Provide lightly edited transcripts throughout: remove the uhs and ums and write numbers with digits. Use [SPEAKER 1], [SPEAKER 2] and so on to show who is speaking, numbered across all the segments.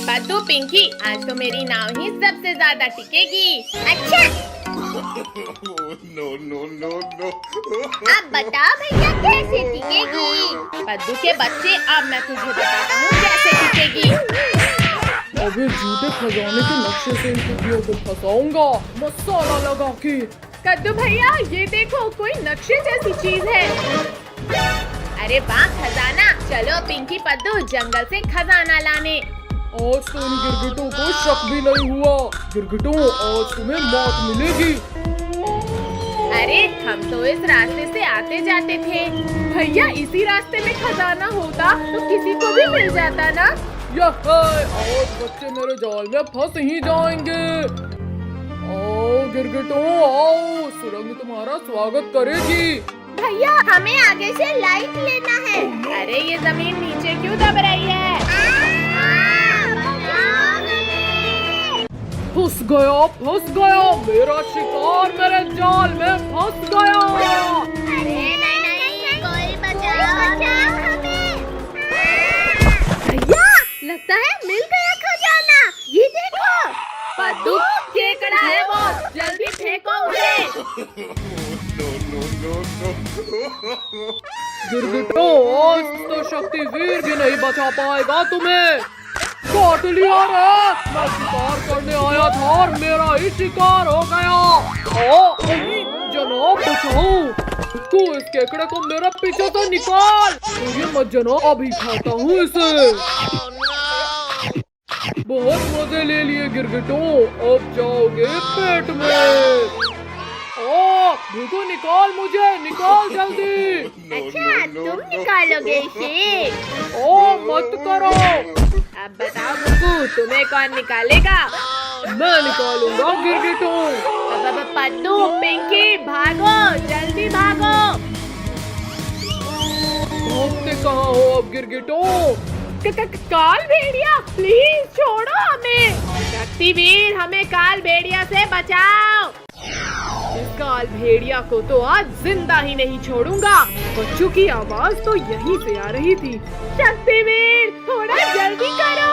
[SPEAKER 1] पद्दू पिंकी, आज तो मेरी नाव ही सबसे ज्यादा टिकेगी।
[SPEAKER 2] अच्छा
[SPEAKER 3] No.
[SPEAKER 2] अब बताओ भैया कैसे टिकेगी?
[SPEAKER 1] पद्दू के बच्चे, अब मैं तुझे बताता हूँ कैसे टिकेगी।
[SPEAKER 4] अबे झूठे खजाने के नक्शे से इन कुतियों को फंसाऊंगा मसाला लगा के।
[SPEAKER 1] कद्दू भैया, ये देखो कोई नक्शे जैसी चीज है। अरे वाह, खजाना। चलो पिंकी पद्दू जंगल से खजाना लाने।
[SPEAKER 4] आज तो इन गिरगिटों को शक भी नहीं हुआ। गिरगिटों, आज तुम्हें मौत मिलेगी।
[SPEAKER 1] अरे हम तो इस रास्ते से आते जाते थे। भैया, इसी रास्ते में खजाना होता तो किसी को भी मिल जाता ना।
[SPEAKER 4] यह आज बच्चे मेरे जाल में फंस ही जाएंगे। आओ गिरगिटों, आओ, सुरंग तुम्हारा स्वागत करेगी।
[SPEAKER 2] भैया, हमें आगे से लाइट लेना है।
[SPEAKER 1] अरे ये जमीन नीचे क्यों दब रही है?
[SPEAKER 4] फंस गया, मेरा शिकार मेरे जाल में फंस गया।
[SPEAKER 2] अरे नहीं, कोई बचाओ हमें।
[SPEAKER 1] भैया,
[SPEAKER 2] लगता है मिल गया खजाना। ये देखो।
[SPEAKER 1] पद्दू, केकड़ा है वो, जल्दी फेंको उसे।
[SPEAKER 4] गिरगिटों, आज तो शक्तिवीर भी नहीं बचा पाएगा तुम्हें। काट लिया रे, मैं शिकार करने आया था और मेरा ही शिकार हो गया। जनाब बचाओ, तू इस केकड़े को मेरे पीछे से निकाल। ये मत जनाब, अभी खाता हूँ इसे। बहुत मजे ले लिए गिरगिटों, अब जाओगे पेट में। देखो, निकाल मुझे, निकाल जल्दी।
[SPEAKER 2] अच्छा, तुम निकालोगे इसे?
[SPEAKER 4] मत करो।
[SPEAKER 1] अब बताओ गुग्गू, तुम्हें कौन निकालेगा?
[SPEAKER 4] मैं निकालूंगा गिरगिटों।
[SPEAKER 1] अब पद्दू, पिंकी, भागो, जल्दी भागो।
[SPEAKER 4] भागते कहाँ हो अब गिरगिटों?
[SPEAKER 1] काल भेड़िया, प्लीज छोड़ो हमें। शक्तिवीर, हमें काल भेड़िया से बचाओ। इस काल भेड़िया को तो आज जिंदा ही नहीं छोड़ूंगा। बच्चों की आवाज तो यहीं से आ रही थी। शक्तिवीर, थोड़ा जल्दी करो।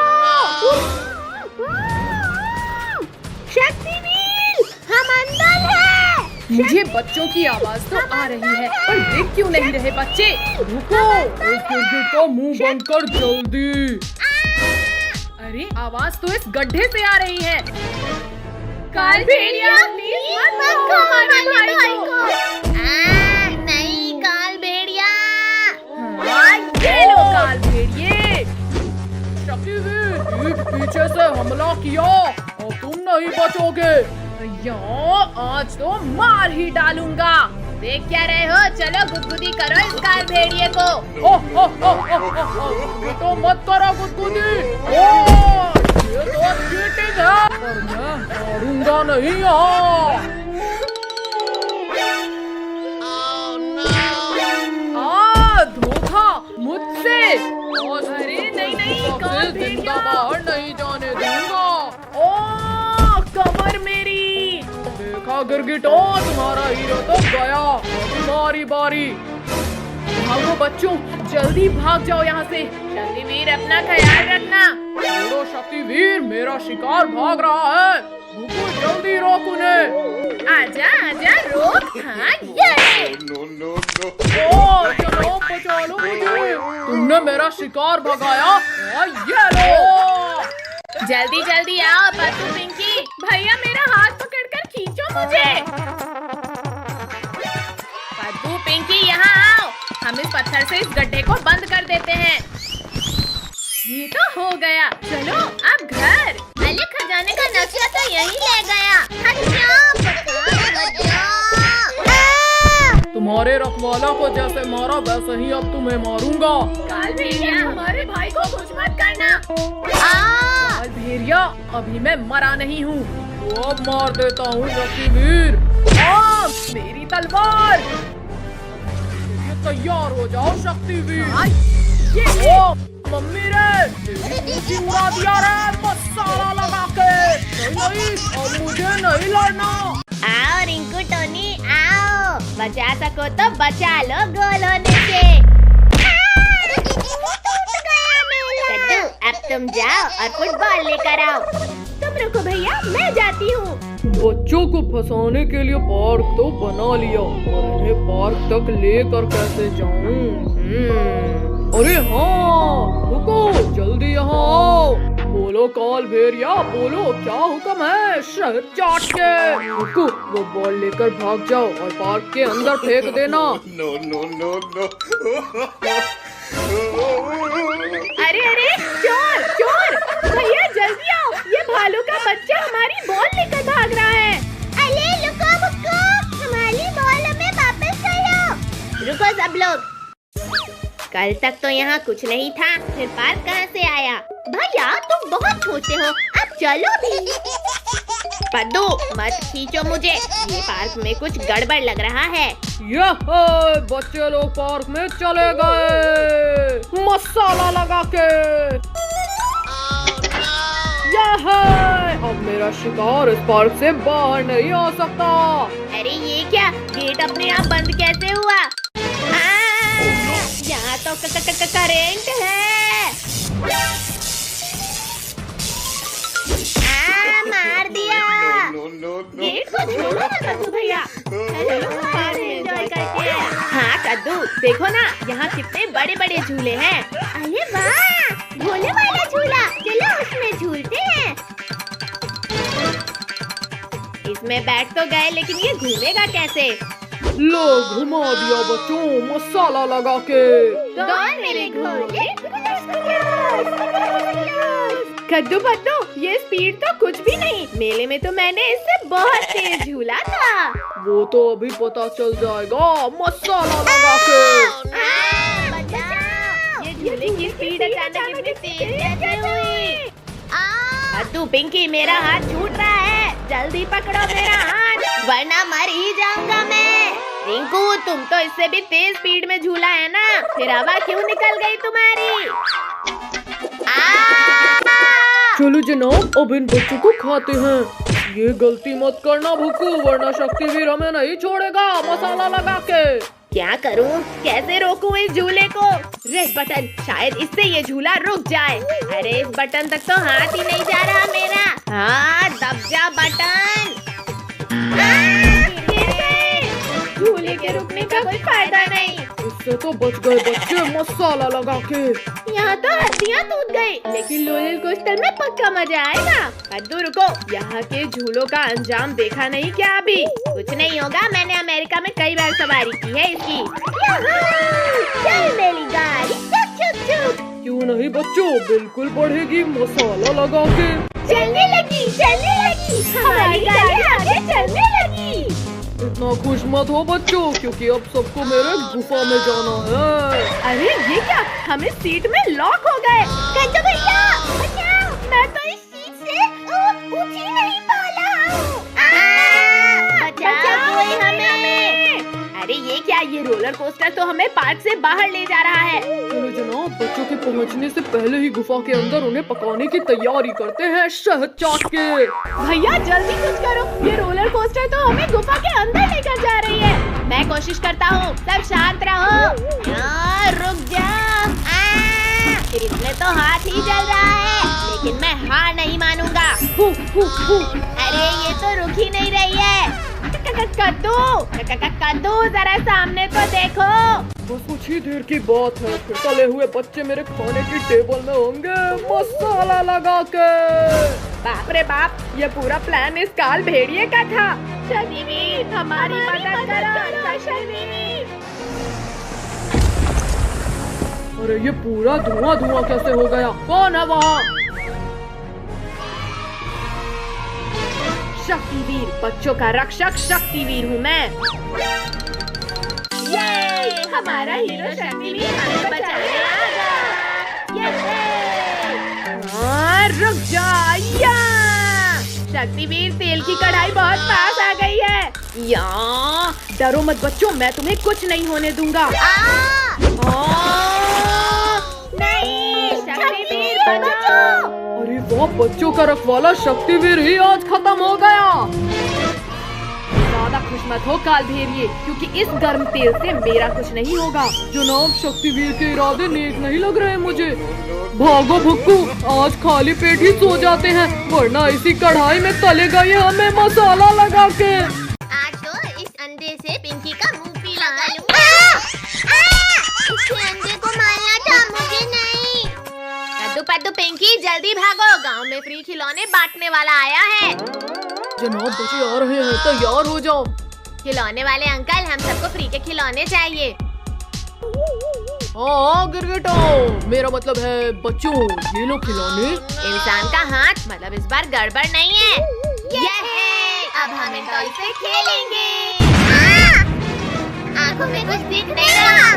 [SPEAKER 2] शक्तिवीर, हम अंदर हैं।
[SPEAKER 1] मुझे बच्चों की आवाज तो आ रही है, पर देख क्यों नहीं रहे बच्चे?
[SPEAKER 4] रुको, इस गिरगिट का मुंह बंद कर जल्दी।
[SPEAKER 1] अरे आवाज तो इस गड्ढे से आ रही है। काल भेड़िया, प्लीज मत खो हमारे भाई को।
[SPEAKER 2] नहीं, काल भेड़िया।
[SPEAKER 1] ये लो काल भेड़िए।
[SPEAKER 4] शक्तिवीर, पीछे से हमला किया और तुम नहीं बचोगे।
[SPEAKER 1] भैया, आज तो मार ही डालूंगा। देख क्या रहे हो? चलो गुदगुदी करो इस काल भेड़िए को।
[SPEAKER 4] तो मत करो गुदगुदी। ये तो चीटिंग है, पर मैं हारूंगा नहीं यहाँ।
[SPEAKER 1] धोखा मुझसे। अरे नहीं, काल
[SPEAKER 4] जिंदा बाहर नहीं जाने दूंगा।
[SPEAKER 1] कमर मेरी।
[SPEAKER 4] देखा गिरगिटों, तुम्हारा हीरो तो गया, तुम्हारी बारी।
[SPEAKER 1] भागो बच्चों, जल्दी भाग जाओ यहाँ से। शक्तिवीर, अपना ख्याल रखना।
[SPEAKER 4] छोड़ो शक्तिवीर, मेरा शिकार भाग रहा है। रुको, जल्दी रोक उन्हें।
[SPEAKER 1] आजा, रोक। हाँ, ये।
[SPEAKER 4] चलो, बचा लो मुझे। तुमने मेरा शिकार भगाया और ये लो।
[SPEAKER 1] जल्दी आओ पद्दू, पिंकी। भैया, मेरा हाथ पकड़कर खींचो मुझे। पद्दू, पिंकी, यहाँ आओ। हम इस पत्थर से इस गड्ढे को बंद कर देते हैं। ये तो हो गया। चलो अब घर।
[SPEAKER 2] अरे खजाने का नक्शा तो यही ले गया।
[SPEAKER 4] तुम्हारे रखवाला को जैसे मारा वैसे ही अब तुम्हें मारूंगा।
[SPEAKER 1] काल भेड़िया, हमारे भाई को कुछ मत करना। काल भेड़िया, अभी मैं मरा नहीं हूँ।
[SPEAKER 4] तो अब मार देता हूँ शक्तिवीर।
[SPEAKER 1] मेरी तलवार।
[SPEAKER 4] तैयार हो जाओ शक्तिवीर।
[SPEAKER 1] ये
[SPEAKER 4] मम्मी रे, उड़ा दिया रे मसाला लगा के। नहीं, अब मुझे नहीं लड़ना।
[SPEAKER 2] आओ रिंकू टोनी, आओ। बचा सको तो बचा लो गोल होने से। कद्दू, अब तुम जाओ और फुटबॉल लेकर आओ।
[SPEAKER 1] तुम रुको भैया, मैं जाती हूँ।
[SPEAKER 4] बच्चों को फंसाने के लिए पार्क तो बना लिया, और इन्हें पार्क तक लेकर कैसे जाऊं? अरे हाँ, रुको, जल्दी यहाँ आओ। बोलो काल भेड़िया, बोलो क्या हुक्म है? शहद चाट के। रुको, वो बॉल लेकर भाग जाओ और पार्क के अंदर फेंक देना।
[SPEAKER 1] अरे अरे, चोर चोर, भैया जल्दी आओ, ये भालू का बच्चा हमारी बॉल लेकर भाग रहा है।
[SPEAKER 2] अरे रुको बुक्को, हमारी बॉल हमें वापस करो। रुको सब लोग, कल तक तो यहाँ कुछ नहीं था, फिर पार्क कहाँ से आया? भैया तुम बहुत छोटे हो, अब चलो भी। पद्दू मत खींचो मुझे, ये पार्क में कुछ गड़बड़ लग रहा है।
[SPEAKER 4] यह बच्चे लोग पार्क में चले गए मसाला लगा के। यह अब मेरा शिकार इस पार्क से बाहर नहीं आ सकता।
[SPEAKER 2] अरे ये क्या, गेट अपने आप बंद कैसे हुआ? यहाँ तो करेंट है। मार दिया।
[SPEAKER 1] गेट को छोड़ो ना कद्दू भैया, एंजॉय करते हैं।
[SPEAKER 2] हाँ कद्दू, देखो ना यहाँ कितने बड़े बड़े झूले हैं। अरे वाह, झूले वाला झूला, चलो उसमें झूलते हैं। इसमें बैठ तो गए, लेकिन ये घूमेगा कैसे?
[SPEAKER 4] लो घुमा दिया बच्चों मसाला लगा के।
[SPEAKER 2] कौन मेरे घोड़े?
[SPEAKER 1] कद्दू पद्दू, ये स्पीड तो कुछ भी नहीं, मेले में तो मैंने इससे बहुत तेज झूला था।
[SPEAKER 4] वो तो अभी पता चल जाएगा मसाला लगा के।
[SPEAKER 2] बचाओ!
[SPEAKER 1] ये झूले की स्पीड अचानक इतनी तेज कैसे हुई?
[SPEAKER 2] कद्दू पिंकी, मेरा हाथ छूट रहा है, जल्दी पकड़ो मेरा हाथ, वरना मर ही जाऊंगा मैं। रिंकू, तुम तो इससे भी तेज स्पीड में झूला है ना, फिर हवा क्यों निकल गई तुम्हारी?
[SPEAKER 4] चलो जनाब, अब इन बच्चों को खाते हैं। ये गलती मत करना भुक्कू, वरना शक्तिवीर हमें नहीं छोड़ेगा मसाला लगा के।
[SPEAKER 2] क्या करूं? कैसे रोकूं इस झूले को? रेड बटन, शायद इससे ये झूला रुक जाए। अरे इस बटन तक तो हाथ ही नहीं जा रहा मेरा। हाँ, दब जा बटन।
[SPEAKER 1] झूले के रुकने का कोई फायदा नहीं।
[SPEAKER 4] इससे तो बच गए बच्चे मसाला लगा के।
[SPEAKER 1] यहाँ तो हड्डियाँ टूट गई, लेकिन रोलर कोस्टर में पक्का मजा आएगा। कद्दू रुको, यहाँ के झूलों का अंजाम देखा नहीं क्या अभी?
[SPEAKER 2] कुछ नहीं होगा, मैंने अमेरिका में कई बार सवारी की है इसकी। चल मेरी गाड़ी, चुप चुप चुप।
[SPEAKER 4] क्यों नहीं बच्चों, बिल्कुल बढ़ेगी मसाला लगा के।
[SPEAKER 2] चलने लगी, हमारी गाड़ी आगे चलने लगी।
[SPEAKER 4] इतना खुश मत हो बच्चों, क्योंकि अब सबको मेरे गुफा में जाना है।
[SPEAKER 1] अरे ये क्या, हम इस सीट में लॉक हो गए।
[SPEAKER 2] कद्दू भैया बचाओ, मैं तो इस सीट से ऊंची नहीं पाला हूँ। बचाओ कोई हमें।
[SPEAKER 1] अरे ये क्या, ये रोलर कोस्टर तो हमें पार्क से बाहर ले जा रहा है।
[SPEAKER 4] चलो जनाब, बच्चों के पहुंचने से पहले ही गुफा के अंदर उन्हें पकाने की तैयारी करते हैं शहद चाट के।
[SPEAKER 1] भैया जल्दी कुछ करो, ये रोलर कोस्टर तो हमें गुफा के अंदर लेकर जा रही है।
[SPEAKER 2] मैं कोशिश करता हूँ, सब शांत रहो। रुक जाओ। फिर इसमें तो हाथ ही जल रहा है, लेकिन मैं हार नहीं मानूंगा। अरे ये तो रुक ही नहीं रही है। कद्दू जरा सामने तो देखो।
[SPEAKER 4] बस कुछ ही देर की बात है, फिर तले हुए बच्चे मेरे खाने की टेबल में होंगे मसाला लगा के।
[SPEAKER 1] बाप रे बाप, ये पूरा प्लान इस काल भेड़िए का था। शनिवीर, हमारी मदद करो शनिवीर।
[SPEAKER 4] अरे ये पूरा धुआं धुआं कैसे हो गया? कौन है वहाँ?
[SPEAKER 1] शक्तिवीर, बच्चों का रक्षक शक्तिवीर हूँ मैं। ये हमारा हीरो शक्तिवीर हमें बचाने आ गया। रुक जा, या शक्तिवीर, तेल की कढ़ाई बहुत पास आ गई है। या डरो मत बच्चों, मैं तुम्हें कुछ नहीं होने दूंगा।
[SPEAKER 2] नहीं, शक्तिवीर बचाओ।
[SPEAKER 4] अरे वाह, बच्चों का रखवाला शक्तिवीर ही आज खत्म हो गया।
[SPEAKER 1] ज्यादा खुश मत हो काल भेड़िए, क्योंकि इस गर्म तेल से मेरा कुछ नहीं होगा।
[SPEAKER 4] जनाब शक्तिवीर के इरादे नेक नहीं लग रहे मुझे। भागो भुक्कू, आज खाली पेट ही सो जाते हैं, वरना इसी कढ़ाई में तलेगा ये हमें मसाला लगा के।
[SPEAKER 2] आज तो इस अंडे से पिंकी का मुंह पीला कर लूंगा। इसके अंडे को मारना था, मुझे नहीं। कद्दू पद्दू पिंकी जल्दी भागो, गांव में फ्री खिलौने बांटने वाला आया है।
[SPEAKER 4] जनाब बच्चे आ रहे हैं, तैयार हो जाओ।
[SPEAKER 2] खिलौने वाले अंकल, हम सबको फ्री के खिलौने चाहिए।
[SPEAKER 4] हाँ गिरगिटो, मेरा मतलब है बच्चों, ये लो खिलौने।
[SPEAKER 2] इंसान का हाथ, मतलब इस बार गड़बड़ नहीं है। ये अब हम इन टॉय से खेलेंगे। आँखों में कुछ दिख नहीं रहा।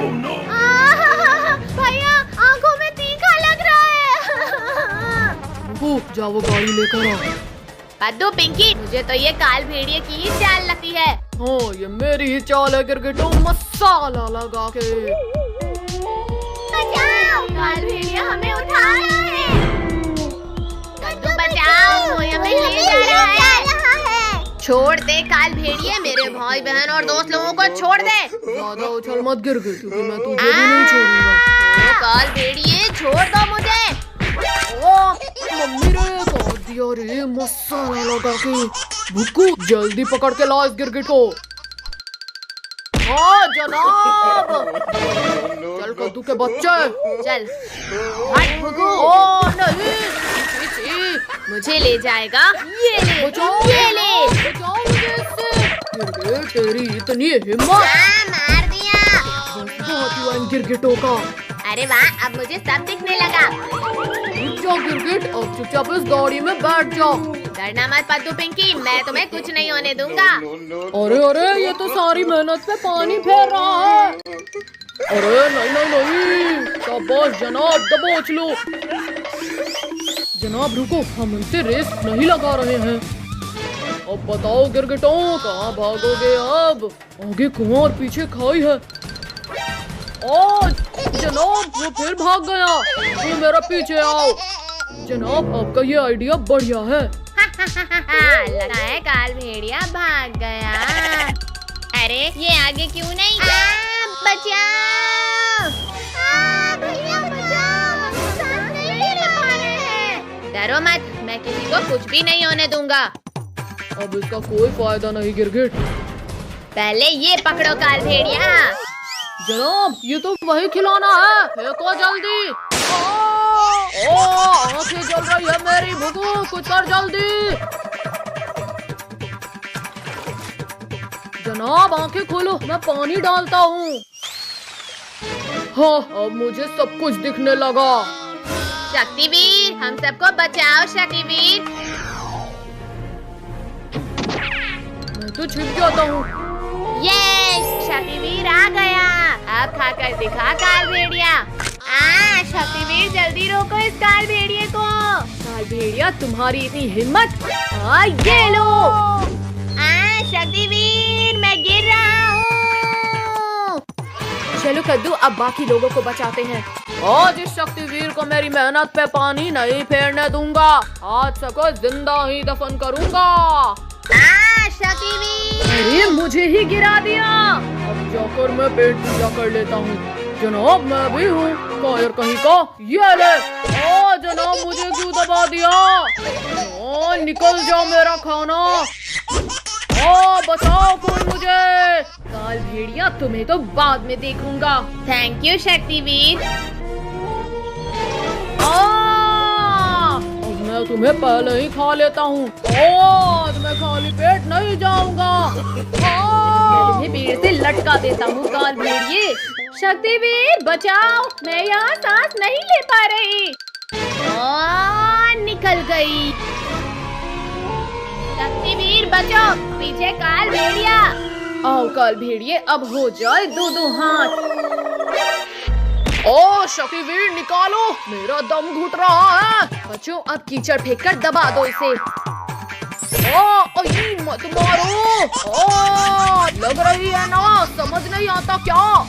[SPEAKER 2] भैया आँखों में तीखा लग रहा है।
[SPEAKER 4] जाओ वो गाड़ी लेकर आओ।
[SPEAKER 2] पद्दू पिंकी, मुझे तो ये काल भेड़िए की ही चाल लगती है।
[SPEAKER 4] हाँ ये मेरी ही चाल है गिरगिटो, मसाला लगा के।
[SPEAKER 2] बचाओ, काल भेड़िया हमें उठा रहा है। कद्दू बचाओ, वो हमें ले जा रहा है। छोड़ दे काल भेड़िए, मेरे भाई बहन और दोस्त लोगों को छोड़ दे।
[SPEAKER 4] ज्यादा उछल मत गिरगिट, क्योंकि मैं तुझे भी नहीं छोड़ूंगा।
[SPEAKER 2] काल भेड़िए छोड़ दो मुझे।
[SPEAKER 4] ओ मम्मी रे, काट दिया रे मसाला लगा के। भुक्कू जल्दी पकड़ के ला इस गिरगिट को। हाँ जनाब, चल कद्दू के बच्चे
[SPEAKER 2] चल हट भुगू।
[SPEAKER 4] ओ नहीं,
[SPEAKER 2] मुझे ले जाएगा, ये ले,
[SPEAKER 4] बचाओ,
[SPEAKER 2] ये ले।
[SPEAKER 4] बचाओ मुझे इससे। गिरगिट तेरी इतनी हिम्मत।
[SPEAKER 2] मार दिया।
[SPEAKER 4] बहुत हुआ इन गिरगिटों का।
[SPEAKER 2] अरे वाह, अब मुझे सब दिखने लगा।
[SPEAKER 4] रुक जाओ गिरगिट, अब चुपचाप इस गाड़ी में बैठ जाओ।
[SPEAKER 2] डरना मत पद्दू पिंकी, मैं तुम्हें कुछ नहीं होने दूंगा।
[SPEAKER 4] अरे अरे, ये तो सारी मेहनत पे पानी फेर रहा है। अरे नहीं नहीं नहीं, शाबाश जनाब, दबोच लो। जनाब रुको, हम इनसे रेस नहीं लगा रहे हैं। अब बताओ गिरगिटों, कहाँ भागोगे अब? आगे कुआं और पीछे खाई है। ओ जनाब, वो फिर भाग गया। तुम मेरा पीछे आओ। जनाब आपका ये आइडिया बढ़िया है।
[SPEAKER 2] लगा है काल भेड़िया भाग गया। अरे ये आगे क्यों नहीं? बचाओ, भैया बचाओ, सांस नहीं ले पा रहे हैं। डरो मत, मैं किसी को कुछ भी नहीं होने दूंगा।
[SPEAKER 4] अब इसका कोई फायदा नहीं गिरगिट।
[SPEAKER 2] पहले ये पकड़ो काल भेड़िया।
[SPEAKER 4] जनाब ये तो वही खिलौना है, फेंको जल्दी। ओ आंखें जल रही है मेरी, भुगू कुछ कर जल्दी। जनाब आंखें खोलो, मैं पानी डालता हूँ। हाँ अब मुझे सब कुछ दिखने लगा।
[SPEAKER 2] शक्तिवीर, हम सबको बचाओ शक्तिवीर।
[SPEAKER 4] मैं तो छिप जाता हूँ।
[SPEAKER 2] ये शक्तिवीर आ गया। अब खाकर दिखा काल भेड़िया। शक्तिवीर जल्दी रोको इस काल भेड़िए को।
[SPEAKER 1] काल भेड़िया, तुम्हारी इतनी हिम्मत, ये लो।
[SPEAKER 2] शक्तिवीर मैं गिर रहा हूँ।
[SPEAKER 1] चलो कद्दू, अब बाकी लोगों को बचाते हैं।
[SPEAKER 4] आज इस शक्तिवीर को मेरी मेहनत पे पानी नहीं फेरने दूंगा। आज सबको जिंदा ही दफन करूंगा।
[SPEAKER 2] शक्तिवीर,
[SPEAKER 1] अरे मुझे ही गिरा दिया।
[SPEAKER 4] अब जाकर मैं पेट पूजा कर लेता हूँ। जनाब मैं भी हूँ कायर कहीं का। ये ले। ओ जनाब मुझे क्यों दबा दिया? ओ निकल जाओ मेरा खाना। ओ बचाओ कोई मुझे।
[SPEAKER 1] काल भेड़िया, तुम्हें तो बाद में देखूंगा।
[SPEAKER 2] Thank you Shaktiveer.
[SPEAKER 4] अब मैं तुम्हें पहले ही खा लेता हूँ। आज मैं खाली पेट नहीं जाऊंगा।
[SPEAKER 1] तुम्हें पेड़ से लटका देता हूँ काल भेड़िए। शक्तिवीर बचाओ, मैं यहाँ सांस नहीं ले पा रही।
[SPEAKER 2] निकल गई। शक्तिवीर बचाओ, पीछे काल भेड़िया।
[SPEAKER 1] आओ काल भेड़िए, अब हो जाए दो दो हाथ।
[SPEAKER 4] ओ शक्तिवीर निकालो, मेरा दम घुट रहा है।
[SPEAKER 1] बच्चों अब कीचड़ फेंक कर दबा दो इसे।
[SPEAKER 4] मत मारो। लग रही है ना, समझ नहीं आता क्या?